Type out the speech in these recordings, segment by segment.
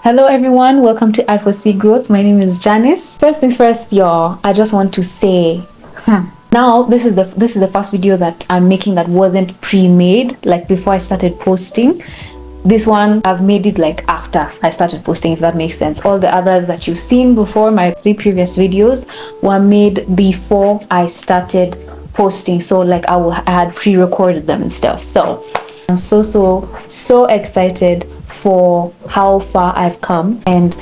Hello everyone, welcome to I4C Growth. My name is Janice. First things first, y'all, I just want to say, now this is the first video that I'm making that wasn't pre-made, like before I started posting. This one I've made it like after I started posting, if that makes sense. All the others that you've seen before, my 3 previous videos, were made before I started posting. So like I had pre-recorded them and stuff. So I'm so excited for how far I've come, and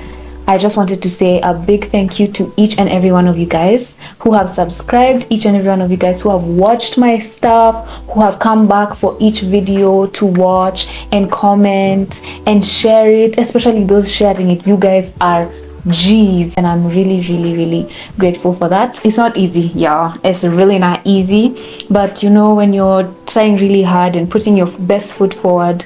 I just wanted to say a big thank you to each and every one of you guys who have subscribed, each and every one of you guys who have watched my stuff, who have come back for each video to watch and comment and share it, especially those sharing it. You guys are G's, and I'm really grateful for that. It's not easy, y'all. It's really not easy, but you know, when you're trying really hard and putting your best foot forward,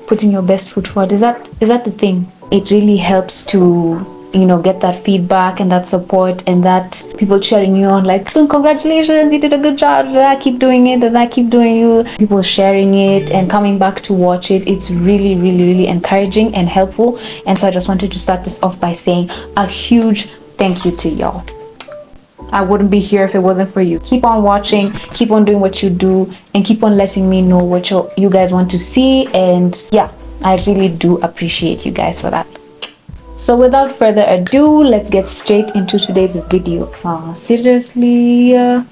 putting your best foot forward, is that the thing? It really helps to, you know, get that feedback and that support and that people cheering you on, like, congratulations, you did a good job, keep doing it, and I keep doing you. People sharing it and coming back to watch it. It's really encouraging and helpful. And so I just wanted to start this off by saying a huge thank you to y'all. I wouldn't be here if it wasn't for you. Keep on watching, keep on doing what you do, and keep on letting me know what you guys want to see. And yeah, I really do appreciate you guys for that. So without further ado, let's get straight into today's video. Seriously? You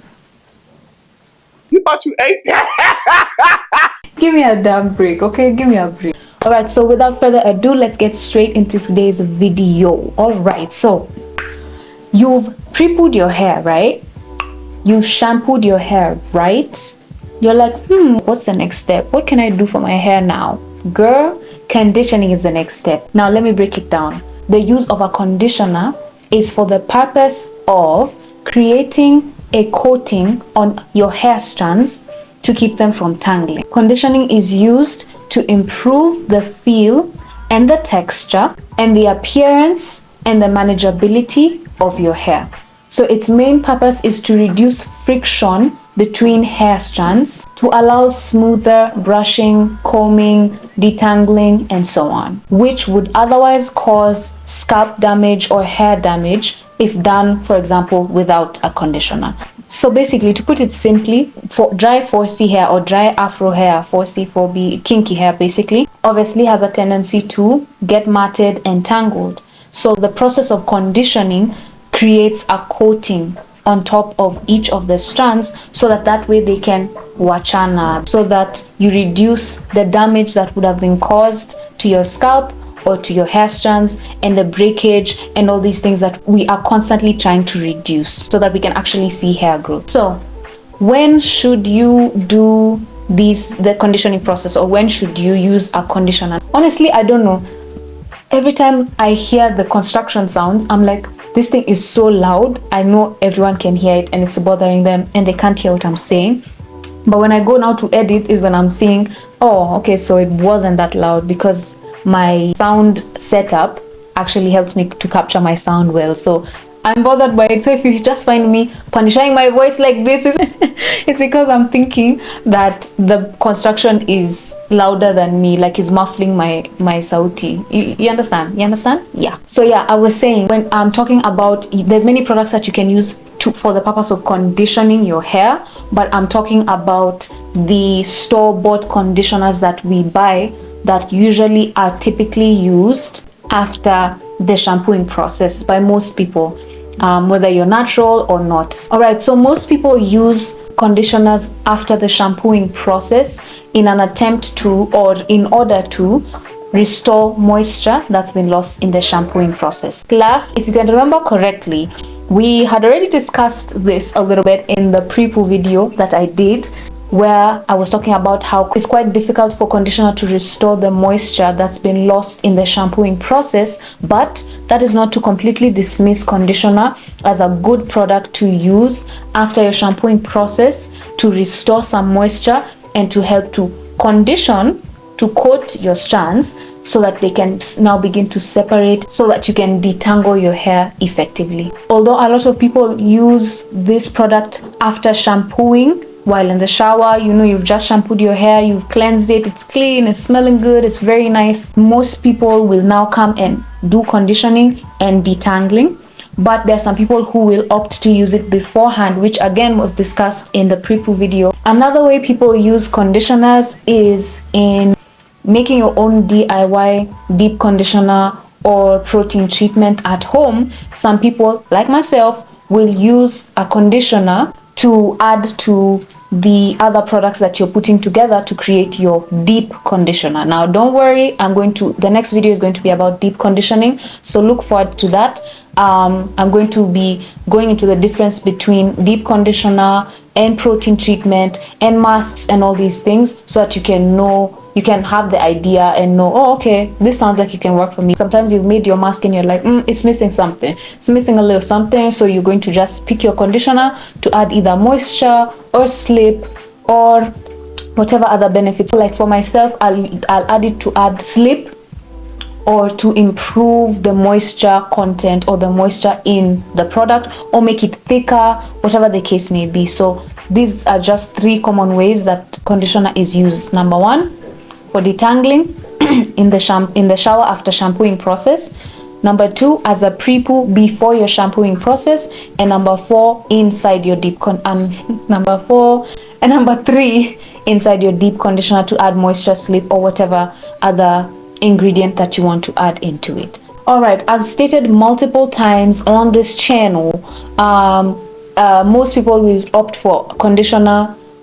thought you ate that? Give me a damn break, okay? Give me a break. Alright, so without further ado, let's get straight into today's video. Alright, so you've pre-pooed your hair, right? You've shampooed your hair, right? You're like, what's the next step? What can I do for my hair now? Girl, conditioning is the next step. Now let me break it down. The use of a conditioner is for the purpose of creating a coating on your hair strands to keep them from tangling. Conditioning is used to improve the feel and the texture and the appearance and the manageability of your hair. So its main purpose is to reduce friction between hair strands, to allow smoother brushing, combing, detangling, and so on, which would otherwise cause scalp damage or hair damage if done, for example, without a conditioner. So basically, to put it simply, for dry 4C hair or dry afro hair, 4C, 4B, kinky hair basically, obviously has a tendency to get matted and tangled. So the process of conditioning creates a coating on top of each of the strands, so that way they can wachana, so that you reduce the damage that would have been caused to your scalp or to your hair strands, and the breakage and all these things that we are constantly trying to reduce so that we can actually see hair growth. So when should you do the conditioning process, or when should you use a conditioner? Honestly, I don't know. Every time I hear the construction sounds, I'm like, this thing is so loud. I know everyone can hear it and it's bothering them and they can't hear what I'm saying. But when I go now to edit is when I'm seeing, oh, okay, so it wasn't that loud because my sound setup actually helps me to capture my sound well. So I'm bothered by it. So if you just find me punishing my voice like this, it's because I'm thinking that the construction is louder than me, like it's muffling my sauti. You understand? You understand? Yeah. So yeah, I was saying, when I'm talking about, there's many products that you can use for the purpose of conditioning your hair, but I'm talking about the store-bought conditioners that we buy that usually are typically used after the shampooing process by most people, whether you're natural or not. All right, so most people use conditioners after the shampooing process in an attempt to, or in order to, restore moisture that's been lost in the shampooing process. Class, if you can remember correctly, we had already discussed this a little bit in the pre-poo video that I did, where I was talking about how it's quite difficult for conditioner to restore the moisture that's been lost in the shampooing process, but that is not to completely dismiss conditioner as a good product to use after your shampooing process to restore some moisture and to help to condition, to coat your strands so that they can now begin to separate, so that you can detangle your hair effectively. Although a lot of people use this product after shampooing while in the shower. You know, you've just shampooed your hair, you've cleansed it, it's clean, it's smelling good, it's very nice. Most people will now come and do conditioning and detangling, but there are some people who will opt to use it beforehand, which again was discussed in the pre-poo video. Another way people use conditioners is in making your own DIY deep conditioner or protein treatment at home. Some people, like myself, will use a conditioner to add to the other products that you're putting together to create your deep conditioner. Now don't worry, the next video is going to be about deep conditioning, so look forward to that. I'm going to be going into the difference between deep conditioner and protein treatment and masks and all these things, so that you can have the idea and know, oh, okay, this sounds like it can work for me. Sometimes you've made your mask and you're like, it's missing something, it's missing a little something, so you're going to just pick your conditioner to add either moisture or slip or whatever other benefits. Like for myself, I'll add it to add slip or to improve the moisture content or the moisture in the product, or make it thicker, whatever the case may be. So these are just 3 common ways that conditioner is used. Number 1, for detangling in the shower after shampooing process. Number 2, as a pre-poo before your shampooing process. And number 4, inside your deep number 4 and number 3, inside your deep conditioner to add moisture, slip, or whatever other ingredient that you want to add into it. All right, as stated multiple times on this channel, most people will opt for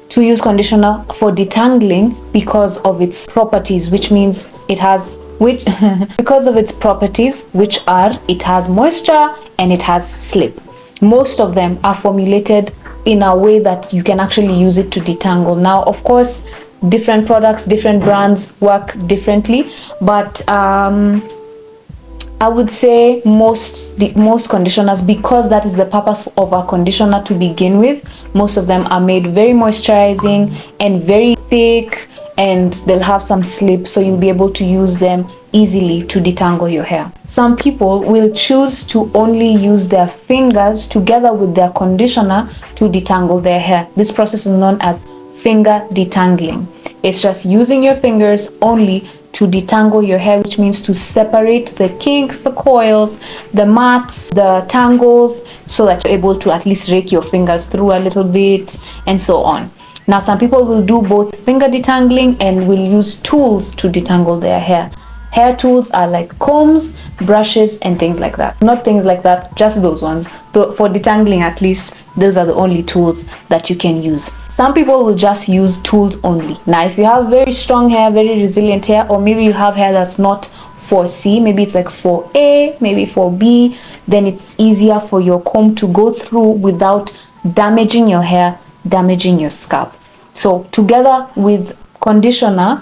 to use conditioner for detangling because of its properties, which means because of its properties, which are it has moisture and it has slip. Most of them are formulated in a way that you can actually use it to detangle. Now, of course, different products, different brands work differently, but I would say most conditioners, because that is the purpose of a conditioner to begin with, most of them are made very moisturizing and very thick, and they'll have some slip, so you'll be able to use them easily to detangle your hair. Some people will choose to only use their fingers together with their conditioner to detangle their hair. This process is known as finger detangling. It's just using your fingers only to detangle your hair, which means to separate the kinks, the coils, the mats, the tangles, so that you're able to at least rake your fingers through a little bit and so on. Now, some people will do both finger detangling and will use tools to detangle their hair. Hair tools are like combs, brushes, and things like that. Not things like that, just those ones. For detangling, at least, those are the only tools that you can use. Some people will just use tools only. Now, if you have very strong hair, very resilient hair, or maybe you have hair that's not 4C, maybe it's like 4A, maybe 4B, then it's easier for your comb to go through without damaging your hair, damaging your scalp. So together with conditioner,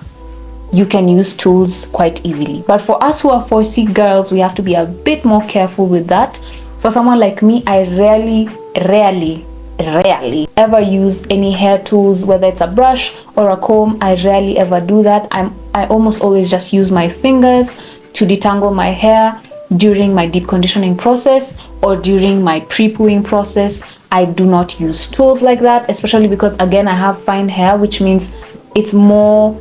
you can use tools quite easily. But for us who are 4C girls, we have to be a bit more careful with that. For someone like me, I rarely ever use any hair tools, whether it's a brush or a comb. I rarely ever do that. I almost always just use my fingers to detangle my hair during my deep conditioning process or during my pre-pooing process. I do not use tools like that, especially because, again, I have fine hair, which means it's more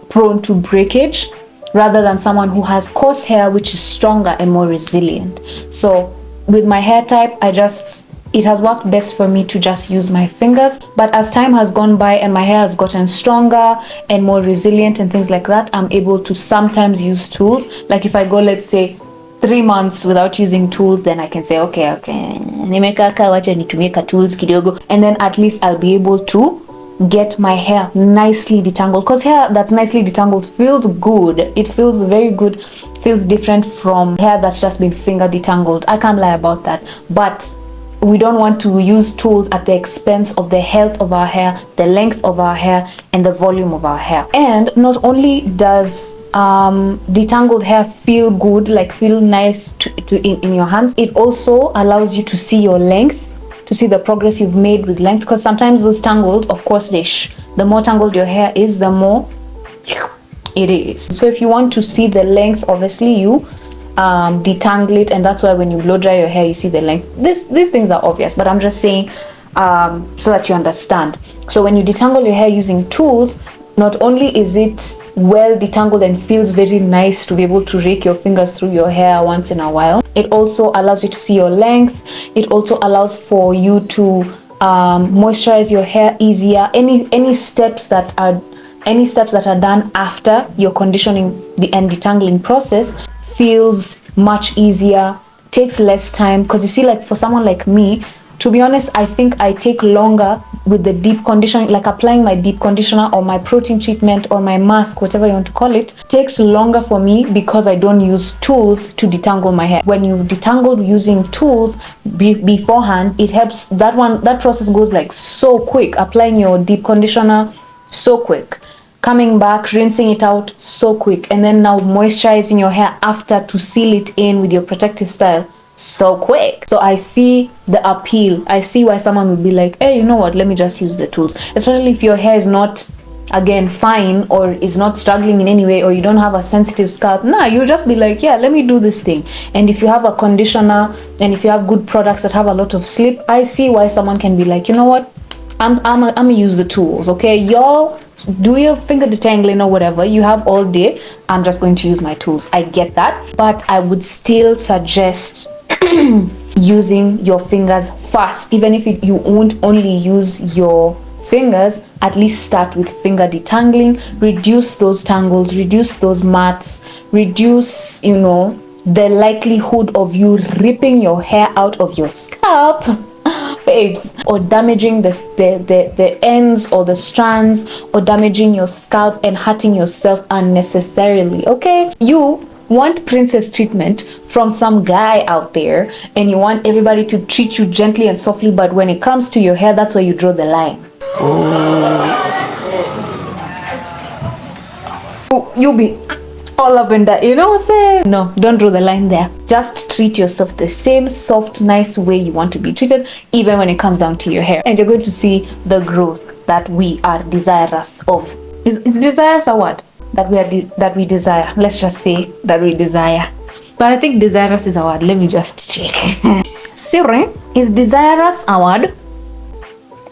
prone to breakage rather than someone who has coarse hair, which is stronger and more resilient. So with my hair type, it has worked best for me to just use my fingers. But as time has gone by and my hair has gotten stronger and more resilient and things like that, I'm able to sometimes use tools. Like if I go, let's say, 3 months without using tools, then I can say, okay, nimekaka wacha nitumie tools kidogo, and then at least I'll be able to get my hair nicely detangled, because hair that's nicely detangled feels good. It feels very good, feels different from hair that's just been finger detangled. I can't lie about that. But we don't want to use tools at the expense of the health of our hair, the length of our hair, and the volume of our hair. And not only does detangled hair feel good, like feel nice in your hands, it also allows you to see your length, to see the progress you've made with length, because sometimes those tangles, of course, the more tangled your hair is, the more it is. So if you want to see the length, obviously you detangle it, and that's why when you blow dry your hair, you see the length. These things are obvious, but I'm just saying so that you understand. So when you detangle your hair using tools, not only is it well detangled and feels very nice to be able to rake your fingers through your hair once in a while, it also allows you to see your length. It also allows for you to moisturize your hair easier. Any steps that are done after your conditioning and detangling process feels much easier, takes less time. Because you see, like for someone like me, to be honest, I think I take longer with the deep conditioning, like applying my deep conditioner or my protein treatment or my mask, whatever you want to call it, takes longer for me because I don't use tools to detangle my hair. When you detangle using tools beforehand, it helps. That process goes like so quick. Applying your deep conditioner, so quick. Coming back, rinsing it out, so quick. And then now moisturizing your hair after to seal it in with your protective style, so quick. So I see the appeal. I see why someone would be like, hey, you know what, let me just use the tools. Especially if your hair is not, again, fine, or is not struggling in any way, or you don't have a sensitive scalp. Nah, you just be like, yeah, let me do this thing. And if you have a conditioner and if you have good products that have a lot of slip, I see why someone can be like, you know what, I'm gonna use the tools. Okay, y'all do your finger detangling or whatever you have all day. I'm just going to use my tools. I get that, but I would still suggest using your fingers first. Even if you won't only use your fingers, at least start with finger detangling. Reduce those tangles, reduce those mats, reduce, you know, the likelihood of you ripping your hair out of your scalp, babes, or damaging the ends or the strands, or damaging your scalp and hurting yourself unnecessarily. Okay, you want princess treatment from some guy out there, and you want everybody to treat you gently and softly, but when it comes to your hair, that's where you draw the line. You'll be all up in that, you know what I'm saying? No, don't draw the line there. Just treat yourself the same soft, nice way you want to be treated, even when it comes down to your hair. And you're going to see the growth that we are desirous of. Is desirous a word? That we desire. Let's just say that we desire. But I think desirous is a word. Let me just check. Siri, is desirous a word?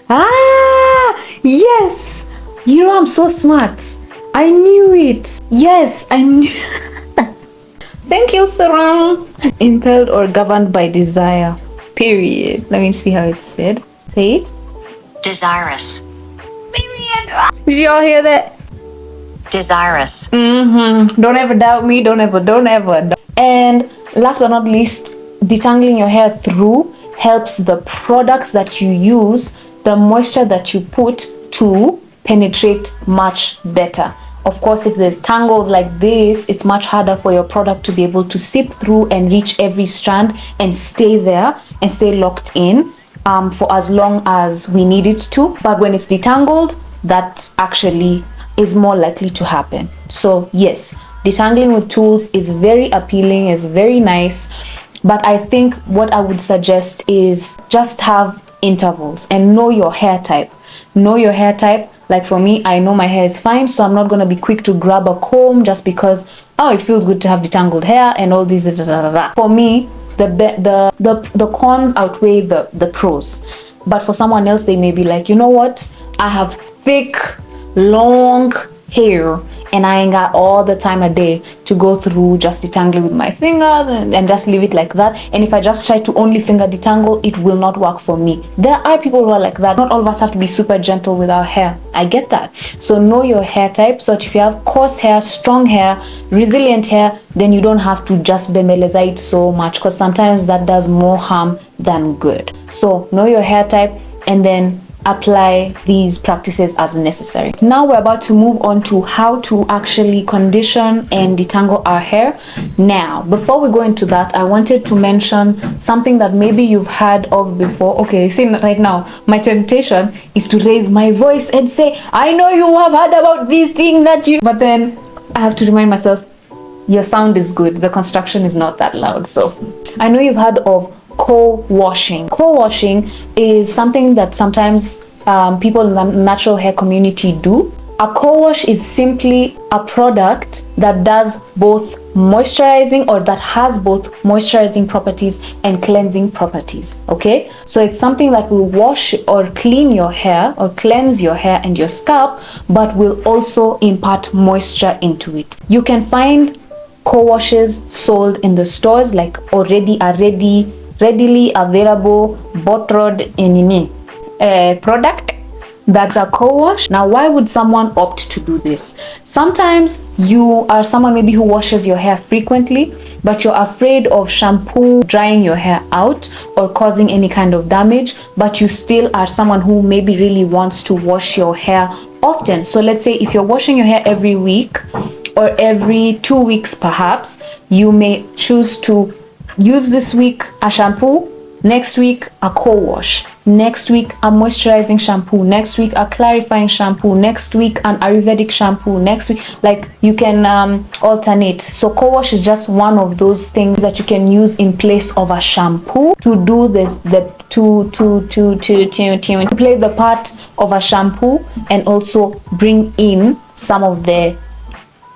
Ah, yes. You know, I'm so smart. I knew it. Yes, I knew. Thank you, Sarah. Impelled or governed by desire. Period. Let me see how it's said. Say it. Desirous. Period. Did you all hear that? Desirous. Don't ever doubt me. Don't ever. And last but not least, detangling your hair through helps the products that you use, the moisture that you put, to penetrate much better. Of course, if there's tangles like this, it's much harder for your product to be able to seep through and reach every strand and stay there and stay locked in for as long as we need it to. But when it's detangled, that actually is more likely to happen. So yes, detangling with tools is very appealing, is very nice. But I think what I would suggest is just have intervals and know your hair type. Know your hair type. Like for me, I know my hair is fine, so I'm not going to be quick to grab a comb just because, oh, it feels good to have detangled hair and all these. For me, the cons outweigh the pros. But for someone else, they may be like, you know what? I have thick, long hair and I ain't got all the time a day to go through just detangling with my fingers and just leave it like that. And if I just try to only finger detangle, it will not work for me. There are people who are like that. Not all of us have to be super gentle with our hair. I get that. So know your hair type, so that if you have coarse hair, strong hair, resilient hair, then you don't have to just bembeleza it so much, because sometimes that does more harm than good. So know your hair type and then apply these practices as necessary. Now we're about to move on to how to actually condition and detangle our hair. Now, before we go into that, I wanted to mention something that maybe you've heard of before. Okay, see, right now, my temptation is to raise my voice and say, I know you have heard about this thing that you... But then I have to remind myself, your sound is good. The construction is not that loud. So I know you've heard of co-washing. Co-washing is something that sometimes people in the natural hair community do. A co-wash is simply a product that does both moisturizing, or that has both moisturizing properties and cleansing properties. Okay, so it's something that will wash or clean your hair or cleanse your hair and your scalp, but will also impart moisture into it. You can find co-washes sold in the stores, like readily available bottled in product that's a co-wash. Now, why would someone opt to do this? Sometimes you are someone maybe who washes your hair frequently, but you're afraid of shampoo drying your hair out or causing any kind of damage, but you still are someone who maybe really wants to wash your hair often. So let's say if you're washing your hair every week or every 2 weeks perhaps, you may choose to use this week a shampoo, next week a co-wash, next week a moisturizing shampoo, next week a clarifying shampoo, next week an Ayurvedic shampoo, next week, like you can alternate. So co-wash is just one of those things that you can use in place of a shampoo to do this, to play the part of a shampoo and also bring in some of the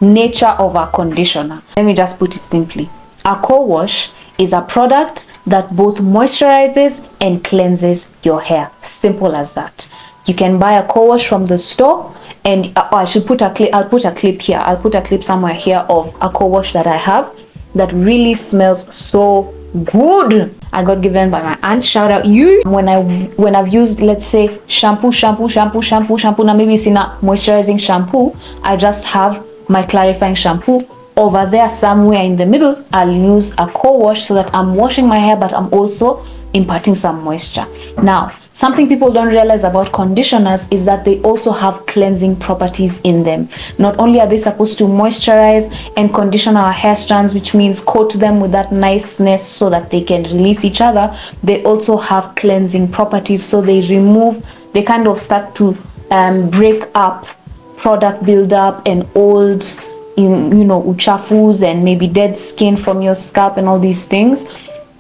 nature of a conditioner. Let me just put it simply. A co-wash is a product that both moisturizes and cleanses your hair. Simple as that. You can buy a co-wash from the store, and I should put a clip. I'll put a clip here. I'll put a clip somewhere here of a co-wash that I have that really smells so good. I got given by my aunt. Shout out you. When I've used, let's say, shampoo. Now maybe it's in a moisturizing shampoo. I just have my clarifying shampoo. Over there somewhere in the middle, I'll use a co-wash so that I'm washing my hair, but I'm also imparting some moisture. Now, something people don't realize about conditioners is that they also have cleansing properties in them. Not only are they supposed to moisturize and condition our hair strands, which means coat them with that niceness so that they can release each other, they also have cleansing properties. So they kind of start to break up product buildup and old uchafus and maybe dead skin from your scalp and all these things.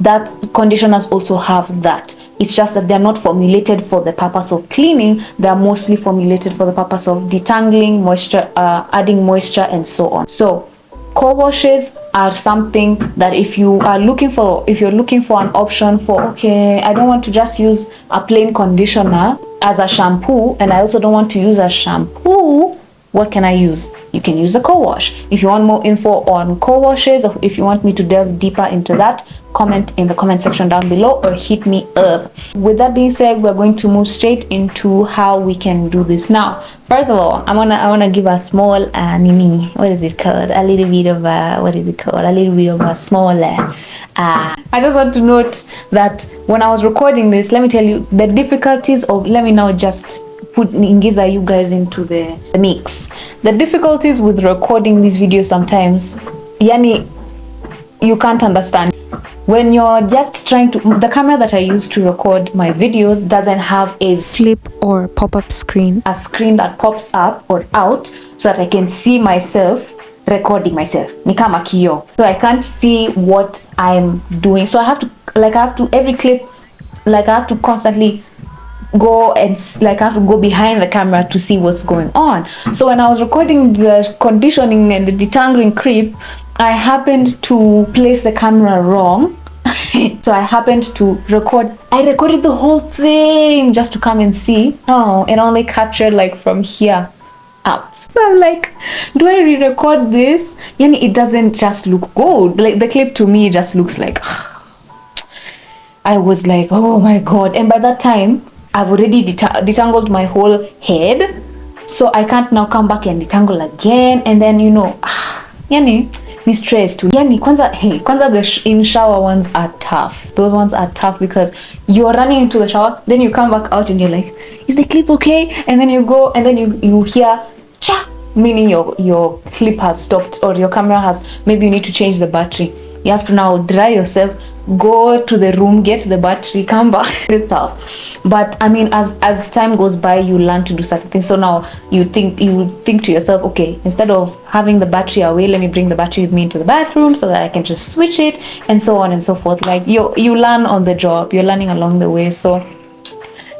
That conditioners also have that. It's just that they're not formulated for the purpose of cleaning. They're mostly formulated for the purpose of detangling, moisture, adding moisture, and so on. So co-washes are something that if you're looking for an option for, okay, I don't want to just use a plain conditioner as a shampoo, and I also don't want to use a shampoo, what can I use? You can use a co-wash. If you want more info on co-washes, or if you want me to delve deeper into that, comment in the comment section down below or hit me up. With that being said, we're going to move straight into how we can do this. Now, first of all, I wanna give a small what is it called? A little bit of a small I just want to note that when I was recording this, let me tell you the difficulties of, let me now just ingiza you guys into the mix. The difficulties with recording these videos sometimes, yani, you can't understand. When you're just trying to, the camera that I use to record my videos doesn't have a flip or pop-up screen, a screen that pops up or out so that I can see myself recording myself. Ni kama kioo. So I can't see what I'm doing. So I have to every clip, I have to constantly go and I have to go behind the camera to see what's going on. So when I was recording the conditioning and the detangling clip, I happened to place the camera wrong. So I happened to I recorded the whole thing just to come and see. Oh, it only captured like from here up. So I'm like, do I re-record this? Yani, it doesn't just look good. Like the clip to me just looks like, I was like, oh my God. And by that time, I've already detangled my whole head, so I can't now come back and detangle again. And then yani ni stressed. Yani kwanza the in shower ones are tough. Those ones are tough because you're running into the shower, then you come back out and you're like, is the clip okay? And then you go and then you hear cha, meaning your clip has stopped or your camera has, maybe you need to change the battery. You have to now dry yourself, go to the room, get the battery, come back. It's tough. But I mean, as time goes by, you learn to do certain things. So now you think to yourself, okay, instead of having the battery away, let me bring the battery with me into the bathroom so that I can just switch it, and so on and so forth. Like you learn on the job, you're learning along the way. So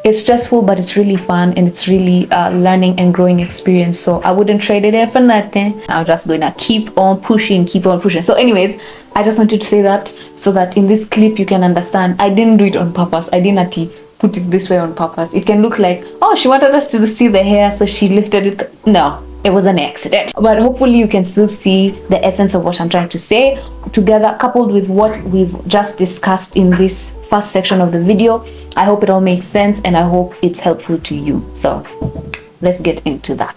It's stressful, but it's really fun, and it's really learning and growing experience. So I wouldn't trade it in for nothing. I'm just gonna keep on pushing. So anyways, I just wanted to say that so that in this clip you can understand I didn't do it on purpose. I didn't actually put it this way on purpose. It can look like, oh, she wanted us to see the hair, so she lifted it. No, it was an accident. But hopefully you can still see the essence of what I'm trying to say together, coupled with what we've just discussed in this first section of the video. I hope it all makes sense, and I hope it's helpful to you. So let's get into that.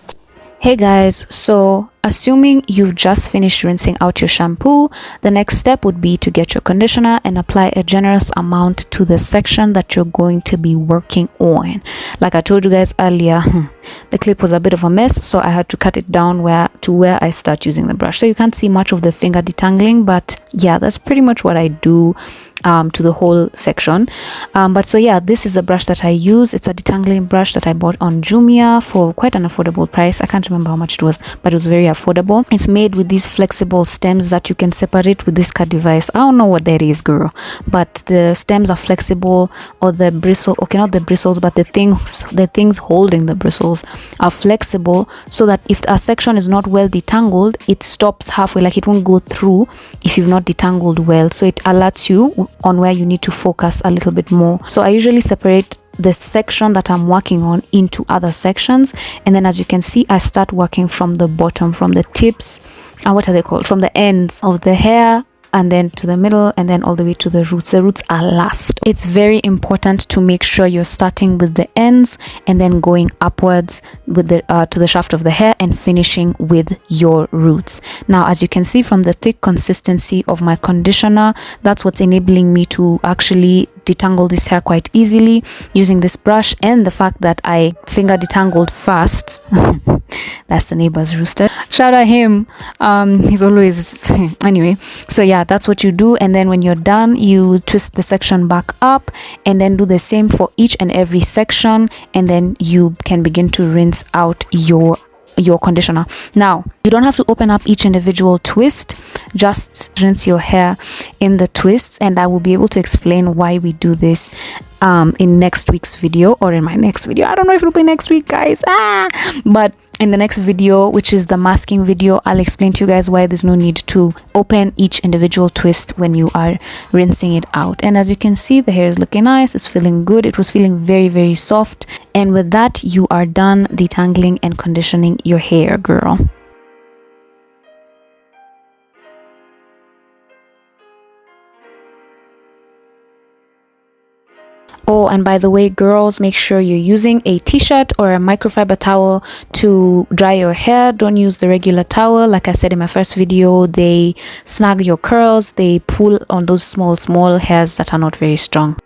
Hey guys, so assuming you've just finished rinsing out your shampoo, the next step would be to get your conditioner and apply a generous amount to the section that you're going to be working on. Like I told you guys earlier, the clip was a bit of a mess, so I had to cut it down to where I start using the brush. So you can't see much of the finger detangling, but yeah, that's pretty much what I do to the whole section. But so yeah, this is the brush that I use. It's a detangling brush that I bought on Jumia for quite an affordable price. I can't remember how much it was, but it was very affordable. It's made with these flexible stems that you can separate with this cut device. I don't know what that is, girl, but the stems are flexible, or the bristle, okay, not the bristles, but the things holding the bristles are flexible, so that if a section is not well detangled, it stops halfway, like it won't go through if you've not detangled well. So it alerts you on where you need to focus a little bit more. So I usually separate the section that I'm working on into other sections, and then as you can see, I start working from the bottom, from the tips, what are they called, from the ends of the hair, and then to the middle, and then all the way to the roots. The roots are last. It's very important to make sure you're starting with the ends and then going upwards with the to the shaft of the hair and finishing with your roots. Now, as you can see from the thick consistency of my conditioner, that's what's enabling me to actually detangle this hair quite easily using this brush, and the fact that I finger detangled first. That's the neighbor's rooster. Shout out him. He's always anyway. So yeah, that's what you do, and then when you're done, you twist the section back up and then do the same for each and every section, and then you can begin to rinse out your conditioner. Now, you don't have to open up each individual twist, just rinse your hair in the twists, and I will be able to explain why we do this in next week's video, or in my next video. I don't know if it'll be next week, guys, but in the next video, which is the masking video, I'll explain to you guys why there's no need to open each individual twist when you are rinsing it out. And as you can see, the hair is looking nice, it's feeling good, it was feeling very, very soft. And with that, you are done detangling and conditioning your hair, girl. Oh, and by the way, girls, make sure you're using a t-shirt or a microfiber towel to dry your hair. Don't use the regular towel. Like I said in my first video, they snag your curls, they pull on those small hairs that are not very strong.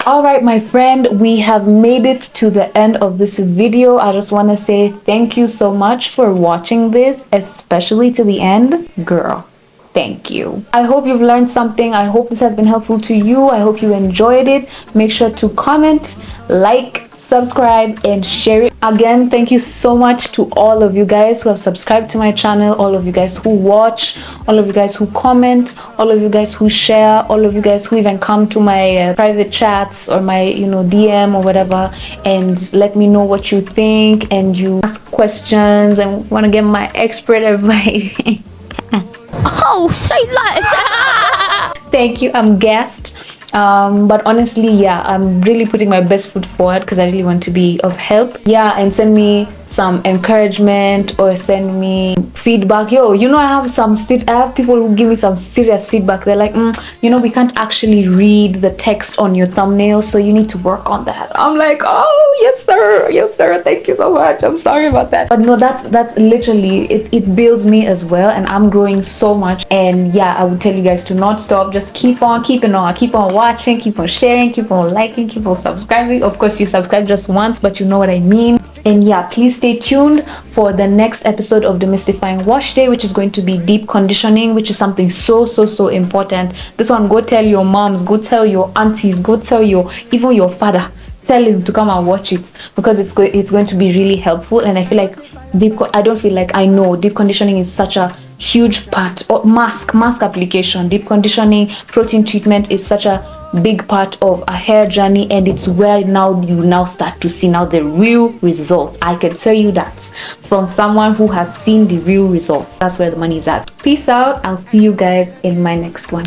All right, my friend, we have made it to the end of this video. I just want to say thank you so much for watching this, especially to the end, girl. Thank you. I hope you've learned something. I hope this has been helpful to you. I hope you enjoyed it. Make sure to comment, like, subscribe, and share it. Again, thank you so much to all of you guys who have subscribed to my channel, all of you guys who watch, all of you guys who comment, all of you guys who share, all of you guys who even come to my private chats or my DM or whatever and let me know what you think, and you ask questions and want to get my expert advice. Oh, say that. Thank you. I'm gassed. But honestly, yeah, I'm really putting my best foot forward because I really want to be of help. Yeah, and send me some encouragement or send me feedback. I have people who give me some serious feedback. They're like, we can't actually read the text on your thumbnail, so you need to work on that. I'm like, oh, yes sir, thank you so much. I'm sorry about that. But no, that's literally it builds me as well, and I'm growing so much. And yeah, I would tell you guys to not stop. Just keep on keeping on, keep on watching, keep on sharing, keep on liking, keep on subscribing. Of course, you subscribe just once, but you know what I mean. And yeah, please stay tuned for the next episode of Demystifying Washday, which is going to be deep conditioning, which is something so important. This one, go tell your moms, go tell your aunties, go tell even your father. Tell him to come and watch it, because it's going to be really helpful. And I feel like deep conditioning is such a huge part. Or mask application, deep conditioning, protein treatment is such a big part of a hair journey, and it's where now you now start to see now the real results. I can tell you that from someone who has seen the real results. That's where the money is at. Peace out. I'll see you guys in my next one.